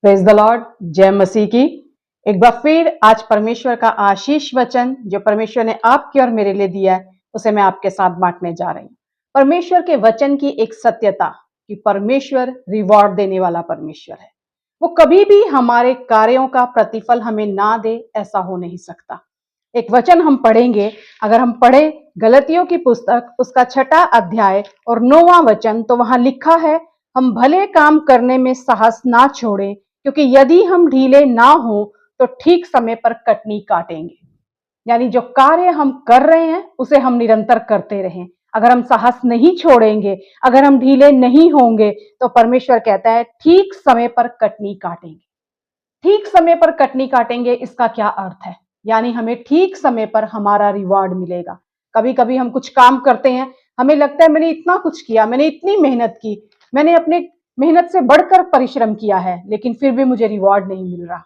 Praise the Lord. जय मसीह की। एक बार फिर आज परमेश्वर का आशीष वचन जो परमेश्वर ने आपके और मेरे लिए दिया है उसे मैं आपके साथ बांटने जा रही हूँ। परमेश्वर के वचन की एक सत्यता कि परमेश्वर रिवॉर्ड देने वाला परमेश्वर है। वो कभी भी हमारे कार्यों का प्रतिफल हमें ना दे, ऐसा हो नहीं सकता। एक वचन हम पढ़ेंगे, अगर हम पढ़े गलतियों की पुस्तक उसका 6वां अध्याय और 9वां वचन, तो वहां लिखा है, हम भले काम करने में साहस ना छोड़ें, क्योंकि यदि हम ढीले ना हो तो ठीक समय पर कटनी काटेंगे। यानी जो कार्य हम कर रहे हैं उसे हम निरंतर करते रहें। अगर हम साहस नहीं छोड़ेंगे, अगर हम ढीले नहीं होंगे, तो परमेश्वर कहता है ठीक समय पर कटनी काटेंगे। ठीक समय पर कटनी काटेंगे, इसका क्या अर्थ है? यानी हमें ठीक समय पर हमारा रिवॉर्ड मिलेगा। कभी कभी हम कुछ काम करते हैं, हमें लगता है मैंने इतना कुछ किया, मैंने इतनी मेहनत की, मैंने अपने मेहनत से बढ़कर परिश्रम किया है, लेकिन फिर भी मुझे रिवॉर्ड नहीं मिल रहा।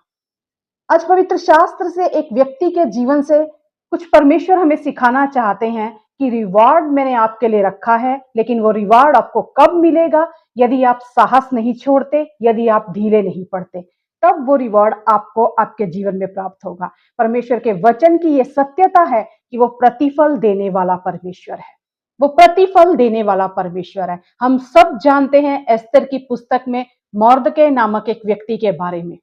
आज पवित्र शास्त्र से एक व्यक्ति के जीवन से कुछ परमेश्वर हमें सिखाना चाहते हैं कि रिवॉर्ड मैंने आपके लिए रखा है, लेकिन वो रिवॉर्ड आपको कब मिलेगा? यदि आप साहस नहीं छोड़ते, यदि आप ढीले नहीं पड़ते, तब वो रिवॉर्ड आपको आपके जीवन में प्राप्त होगा। परमेश्वर के वचन की ये सत्यता है कि वो प्रतिफल देने वाला परमेश्वर है। वो प्रतिफल देने वाला परमेश्वर है। हम सब जानते हैं एस्तर की पुस्तक में मोर्दकै नामक एक व्यक्ति के बारे में,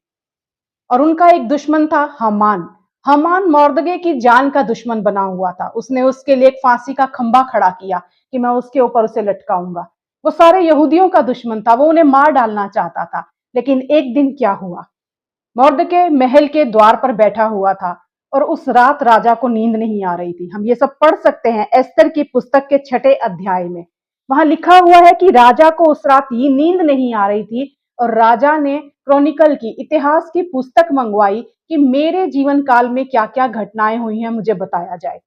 और उनका एक दुश्मन था हामान। हामान मोर्दकै की जान का दुश्मन बना हुआ था। उसने उसके लिए एक फांसी का खंबा खड़ा किया कि मैं उसके ऊपर उसे लटकाऊंगा। वो सारे यहूदियों का दुश्मन था, वो उन्हें मार डालना चाहता था। लेकिन एक दिन क्या हुआ, मोर्दकै महल के द्वार पर बैठा हुआ था और उस रात राजा को नींद नहीं आ रही थी। हम ये सब पढ़ सकते हैं एस्तर की पुस्तक के 6वें अध्याय में। वहां लिखा हुआ है कि राजा को उस रात ये नींद नहीं आ रही थी और राजा ने क्रॉनिकल की, इतिहास की पुस्तक मंगवाई कि मेरे जीवन काल में क्या क्या घटनाएं हुई हैं मुझे बताया जाए।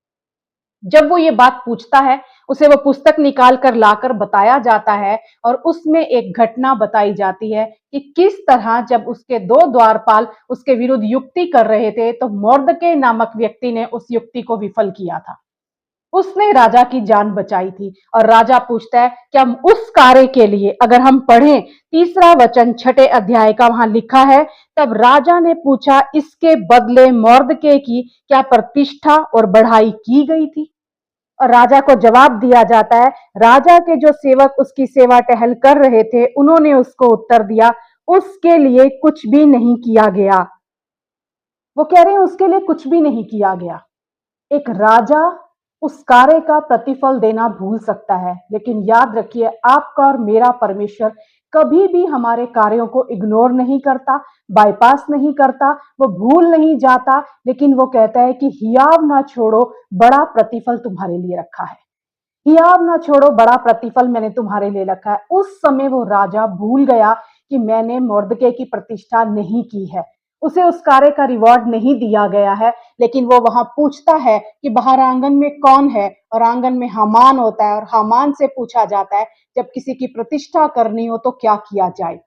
जब वो ये बात पूछता है, उसे वो पुस्तक निकाल कर लाकर बताया जाता है और उसमें एक घटना बताई जाती है कि किस तरह जब उसके दो द्वारपाल उसके विरुद्ध युक्ति कर रहे थे, तो मोर्दकै नामक व्यक्ति ने उस युक्ति को विफल किया था। उसने राजा की जान बचाई थी। और राजा पूछता है कि हम उस कार्य के लिए, अगर हम पढ़ें 3रा वचन 6वें अध्याय का, वहां लिखा है, तब राजा ने पूछा, इसके बदले मोर्दकै की क्या प्रतिष्ठा और बढ़ाई की गई थी? और राजा को जवाब दिया जाता है, राजा के जो सेवक उसकी सेवा टहल कर रहे थे, उन्होंने उसको उत्तर दिया, उसके लिए कुछ भी नहीं किया गया। वो कह रहे हैं उसके लिए कुछ भी नहीं किया गया। एक राजा उस कार्य का प्रतिफल देना भूल सकता है, लेकिन याद रखिए आपका और मेरा परमेश्वर कभी भी हमारे कार्यों को इग्नोर नहीं करता, बाईपास नहीं करता, वो भूल नहीं जाता, लेकिन वो कहता है कि हियाव ना छोड़ो, बड़ा प्रतिफल तुम्हारे लिए रखा है। हियाव ना छोड़ो, बड़ा प्रतिफल मैंने तुम्हारे लिए रखा है। उस समय वो राजा भूल गया कि मैंने मोर्दकै की प्रतिष्ठा नहीं की है, उसे उस कार्य का रिवॉर्ड नहीं दिया गया है। लेकिन वो वहां पूछता है कि बाहर आंगन में कौन है, और आंगन में हामान होता है, और हामान से पूछा जाता है जब किसी की प्रतिष्ठा करनी हो तो क्या किया जाए।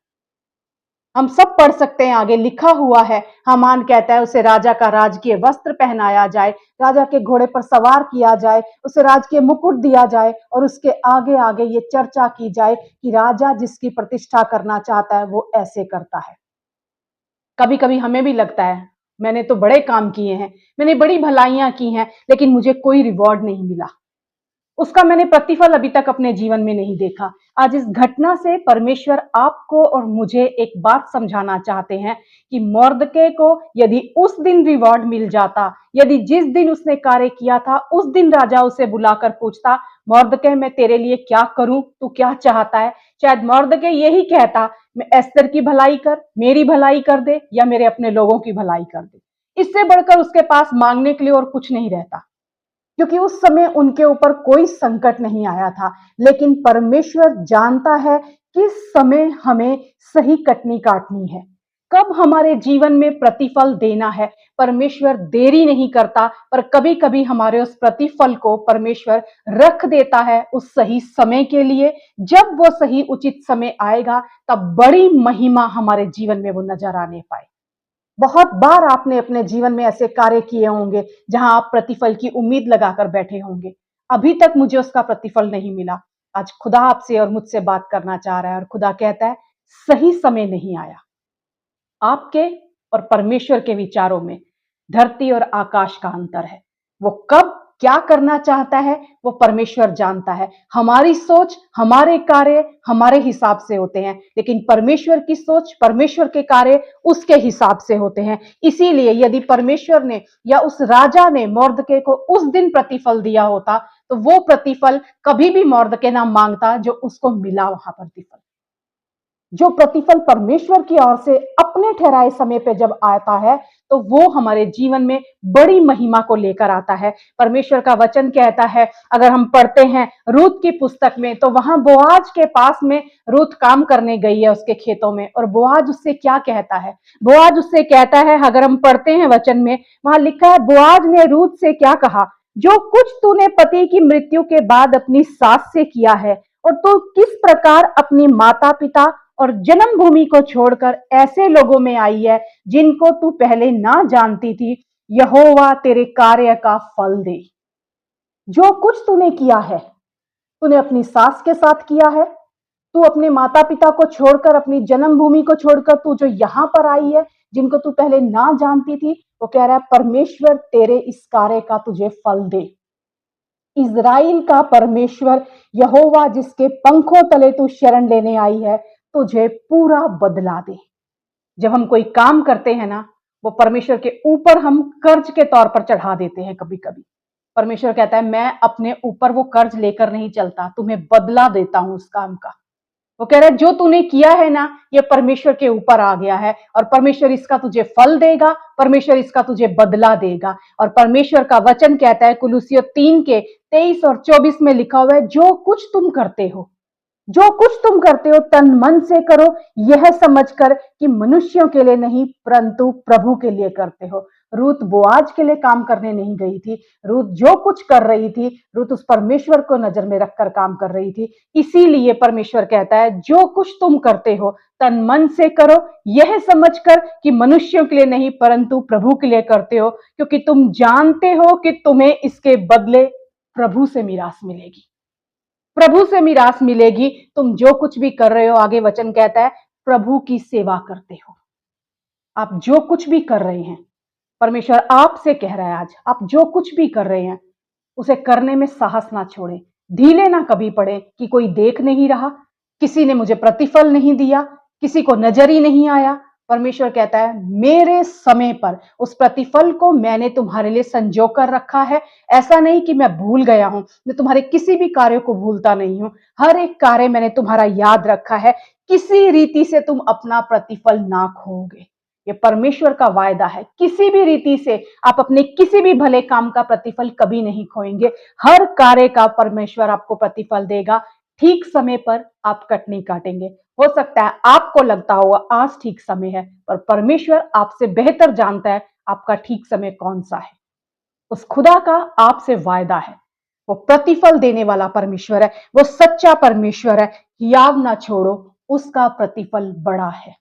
हम सब पढ़ सकते हैं, आगे लिखा हुआ है, हामान कहता है उसे राजा का राजकीय वस्त्र पहनाया जाए, राजा के घोड़े पर सवार किया जाए, उसे राजकीय मुकुट दिया जाए, और उसके आगे आगे ये चर्चा की जाए कि राजा जिसकी प्रतिष्ठा करना चाहता है वो ऐसे करता है। कभी कभी हमें भी लगता है मैंने तो बड़े काम किए हैं, मैंने बड़ी भलाइयां की हैं, लेकिन मुझे कोई रिवॉर्ड नहीं मिला, उसका मैंने प्रतिफल अभी तक अपने जीवन में नहीं देखा। आज इस घटना से परमेश्वर आपको और मुझे एक बात समझाना चाहते हैं कि मोर्दकै को यदि उस दिन रिवॉर्ड मिल जाता, यदि जिस दिन उसने कार्य किया था उस दिन राजा उसे बुलाकर पूछता, मोर्दकै मैं तेरे लिए क्या करूं, तू क्या चाहता है, शायद मोर्दकै यही कहता, मैं एस्तर की भलाई कर, मेरी भलाई कर दे, या मेरे अपने लोगों की भलाई कर दे। इससे बढ़कर उसके पास मांगने के लिए और कुछ नहीं रहता, क्योंकि उस समय उनके ऊपर कोई संकट नहीं आया था। लेकिन परमेश्वर जानता है किस समय हमें सही कटनी काटनी है, कब हमारे जीवन में प्रतिफल देना है। परमेश्वर देरी नहीं करता, पर कभी कभी हमारे उस प्रतिफल को परमेश्वर रख देता है उस सही समय के लिए। जब वो सही उचित समय आएगा, तब बड़ी महिमा हमारे जीवन में वो नजर आने पाए। बहुत बार आपने अपने जीवन में ऐसे कार्य किए होंगे जहां आप प्रतिफल की उम्मीद लगाकर बैठे होंगे, अभी तक मुझे उसका प्रतिफल नहीं मिला। आज खुदा आपसे और मुझसे बात करना चाह रहा है, और खुदा कहता है सही समय नहीं आया। आपके और परमेश्वर के विचारों में धरती और आकाश का अंतर है। वो कब क्या करना चाहता है वो परमेश्वर जानता है। हमारी सोच, हमारे कार्य हमारे हिसाब से होते हैं, लेकिन परमेश्वर की सोच, परमेश्वर के कार्य उसके हिसाब से होते हैं। इसीलिए यदि परमेश्वर ने या उस राजा ने मोर्दके को उस दिन प्रतिफल दिया होता, तो वो प्रतिफल कभी भी मोर्दके ना मांगता जो उसको मिला वहां प्रतिफल। जो प्रतिफल परमेश्वर की ओर से अपने ठहराए समय पे जब आता है, तो वो हमारे जीवन में बड़ी महिमा को लेकर आता है। परमेश्वर का वचन कहता है, अगर हम पढ़ते हैं रूत की पुस्तक में, तो वहां बोआज के पास में रूत काम करने गई है उसके खेतों में, और बोआज उससे क्या कहता है? बोआज उससे कहता है, अगर हम पढ़ते हैं वचन में, वहां लिखा है, बोआज ने रूत से क्या कहा? जो कुछ तूने पति की मृत्यु के बाद अपनी सास से किया है, और तू किस प्रकार अपनी माता पिता और जन्मभूमि को छोड़कर ऐसे लोगों में आई है जिनको तू पहले ना जानती थी, यहोवा तेरे कार्य का फल दे। जो कुछ तूने किया है, तूने अपनी सास के साथ किया है, तू अपने माता पिता को छोड़कर, अपनी जन्मभूमि को छोड़कर तू जो यहां पर आई है, जिनको तू पहले ना जानती थी, वो कह रहा है परमेश्वर तेरे इस कार्य का तुझे फल दे। इज़राइल का परमेश्वर यहोवा जिसके पंखों तले तू शरण लेने आई है, तुझे पूरा बदला दे। जब हम कोई काम करते हैं ना, वो परमेश्वर के ऊपर हम कर्ज के तौर पर चढ़ा देते हैं कभी कभी। परमेश्वर कहता है, मैं अपने ऊपर वो कर्ज लेकर नहीं चलता, तुम्हें बदला देता हूं उस काम का। वो कह रहा है, जो तूने किया है ना, ये परमेश्वर के ऊपर आ गया है, और परमेश्वर इसका तुझे फल देगा, परमेश्वर इसका तुझे बदला देगा। और परमेश्वर का वचन कहता है, कुलुसियों 3 के 23 और 24 में लिखा हुआ है, जो कुछ तुम करते हो, जो कुछ तुम करते हो तन मन से करो, यह समझकर कि मनुष्यों के लिए नहीं परंतु प्रभु के लिए करते हो। रूत बोआज के लिए काम करने नहीं गई थी। रूत जो कुछ कर रही थी, रूत उस परमेश्वर को नजर में रखकर काम कर रही थी। इसीलिए परमेश्वर कहता है, जो कुछ तुम करते हो तन मन से करो, यह समझकर कि मनुष्यों के लिए नहीं परंतु प्रभु के लिए करते हो, क्योंकि तुम जानते हो कि तुम्हें इसके बदले प्रभु से मीरास मिलेगी। प्रभु से मीरास मिलेगी। तुम जो कुछ भी कर रहे हो, आगे वचन कहता है, प्रभु की सेवा करते हो। आप जो कुछ भी कर रहे हैं, परमेश्वर आपसे कह रहा है आज, आप जो कुछ भी कर रहे हैं, उसे करने में साहस ना छोड़े, ढीले ना कभी पड़े कि कोई देख नहीं रहा, किसी ने मुझे प्रतिफल नहीं दिया, किसी को नजर ही नहीं आया। परमेश्वर कहता है, मेरे समय पर उस प्रतिफल को मैंने तुम्हारे लिए संजो कर रखा है। ऐसा नहीं कि मैं भूल गया हूं, मैं तुम्हारे किसी भी कार्य को भूलता नहीं हूं। हर एक कार्य मैंने तुम्हारा याद रखा है। किसी रीति से तुम अपना प्रतिफल ना खोओगे। ये परमेश्वर का वायदा है। किसी भी रीति से आप अपने किसी भी भले काम का प्रतिफल कभी नहीं खोएंगे। हर कार्य का परमेश्वर आपको प्रतिफल देगा। ठीक समय पर आप कटनी काटेंगे। हो सकता है आपको लगता होगा आज ठीक समय है, पर परमेश्वर आपसे बेहतर जानता है आपका ठीक समय कौन सा है। उस खुदा का आपसे वायदा है। वो प्रतिफल देने वाला परमेश्वर है, वो सच्चा परमेश्वर है। हियाव ना छोड़ो, उसका प्रतिफल बड़ा है।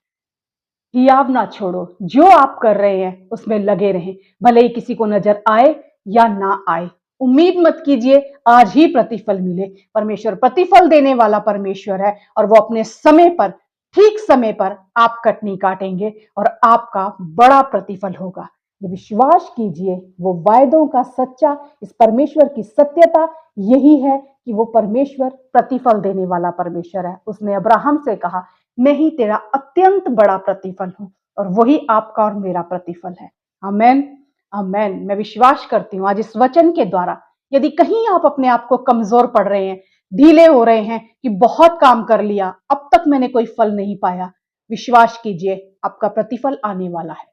हियाव ना छोड़ो, जो आप कर रहे हैं उसमें लगे रहें, भले ही किसी को नजर आए या ना आए। उम्मीद मत कीजिए आज ही प्रतिफल मिले। परमेश्वर प्रतिफल देने वाला परमेश्वर है, और वो अपने समय पर, ठीक समय पर आप कटनी काटेंगे और आपका बड़ा प्रतिफल होगा। ये विश्वास कीजिए, वो वायदों का सच्चा, इस परमेश्वर की सत्यता यही है कि वो परमेश्वर प्रतिफल देने वाला परमेश्वर है। उसने अब्राहम से कहा, मैं ही तेरा अत्यंत बड़ा प्रतिफल हूं, और वही आपका और मेरा प्रतिफल है। आमेन, आमेन। मैं विश्वास करती हूं आज इस वचन के द्वारा, यदि कहीं आप अपने आप को कमजोर पड़ रहे हैं, ढीले हो रहे हैं कि बहुत काम कर लिया, अब तक मैंने कोई फल नहीं पाया, विश्वास कीजिए आपका प्रतिफल आने वाला है।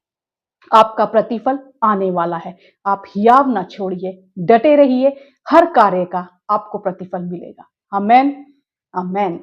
आपका प्रतिफल आने वाला है। आप हियाव ना छोड़िए, डटे रहिए, हर कार्य का आपको प्रतिफल मिलेगा। आमेन, आमेन।